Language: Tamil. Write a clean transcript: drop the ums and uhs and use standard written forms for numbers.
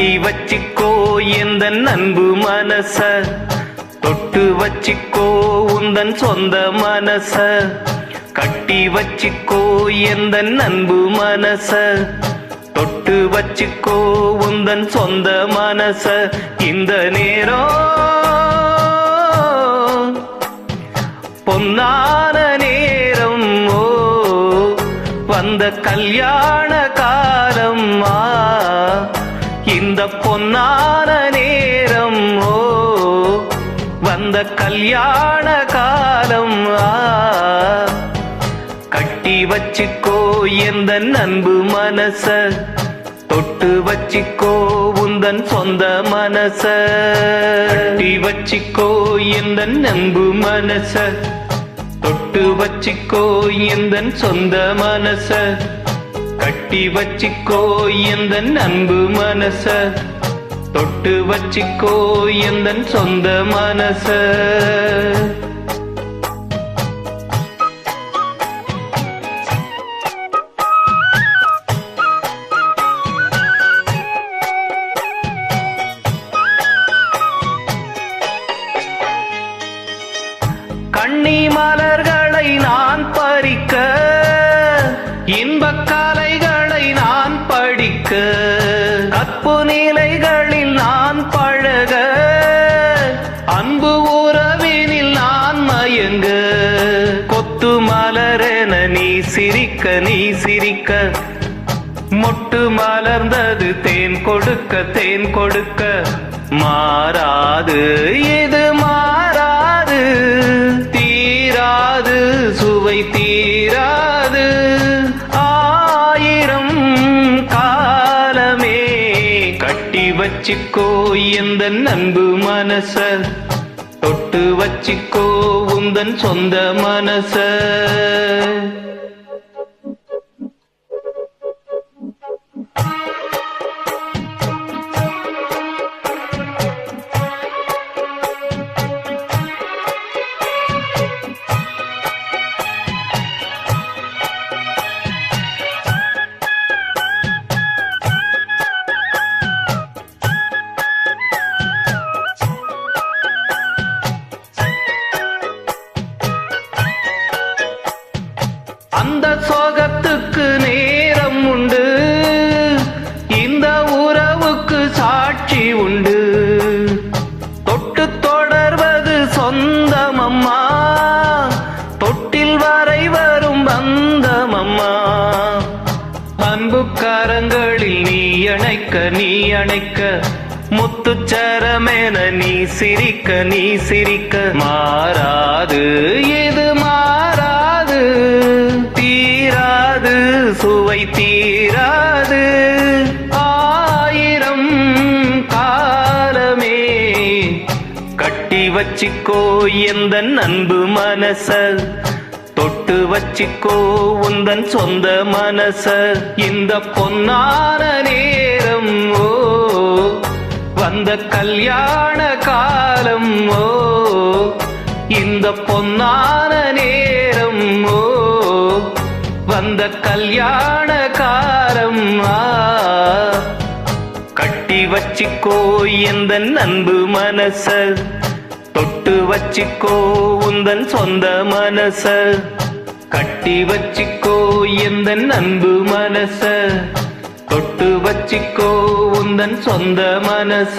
கட்டி வச்சிக்கோ எந்த அன்பு மனச, தொட்டு வச்சிக்கோ உந்தன் சொந்த மனச. கட்டி வச்சிக்கோ எந்த அன்பு மனச, தொட்டு வச்சிக்கோ உந்தன் சொந்த மனச. இந்த நேரம் பொன்னான நேரம், ஓ வந்த கல்யாண காலம். இந்த பொன்னான நேரம், ஓ வந்த கல்யாண காலம். கட்டி வச்சிக்கோ எந்த அன்பு மனச, தொட்டு வச்சிக்கோ உந்தன் சொந்த மனச. கட்டி வச்சிக்கோ எந்த அன்பு மனச, தொட்டு வச்சிக்கோ எந்தன் சொந்த மனச. கட்டி வச்சிக்கோ எந்த அன்பு மனச, தொட்டு வச்சிக்கோ எந்தன் சொந்த மனச. கண்ணி மலர்களை நான் பறிக்க, இன்பக் கலைகளை நான் படிக்க, கற்பு நிலைகளில் நான் பழக, அன்பு உறவினில் நான் மயங்க. கொத்து மலரென நீ சிரிக்க, நீ சிரிக்க, மொட்டு மலர்ந்தது தேன் கொடுக்க, தேன் கொடுக்க. மாறாது இது மாறாது, தீராது சுவை தீராது, ஆயிரம் காலமே. கட்டி வச்சிக்கோ எந்த அன்பு மனச, தொட்டு வச்சிக்கோ உந்தன் சொந்த மனச. அந்த சோகத்துக்கு நேரம் உண்டு, இந்த உறவுக்கு சாட்சி உண்டு. தொட்டு தொடர்வது சொந்தமம்மா, தொட்டில் வரை வரும் பந்தமம்மா. அன்பு கரங்களில் நீ அணைக்க, நீ அணைக்க, முத்துச்சரமென நீ சிரிக்க, நீ சிரிக்க. மாறாது இது மாறாது, தீராது சுவை தீராது, ஆயிரம் காலமே. கட்டி வச்சிக்கோ எந்த அன்பு மனச, தொட்டு வச்சிக்கோ உந்தன் சொந்த மனச. இந்த பொன்னான நேரம், ஓ வந்த கல்யாண காலம். ஓ இந்த பொன்னான நேரம், ஓ வந்த கல்யாண காலம். கட்டி வச்சிக்கோ எந்த அன்பு மனச, தொட்டு வச்சிக்கோ உந்தன் சொந்த மனச. கட்டி வச்சிக்கோ எந்த அன்பு மனச, தொட்டு வச்சிக்கோ உந்தன் சொந்த மனச.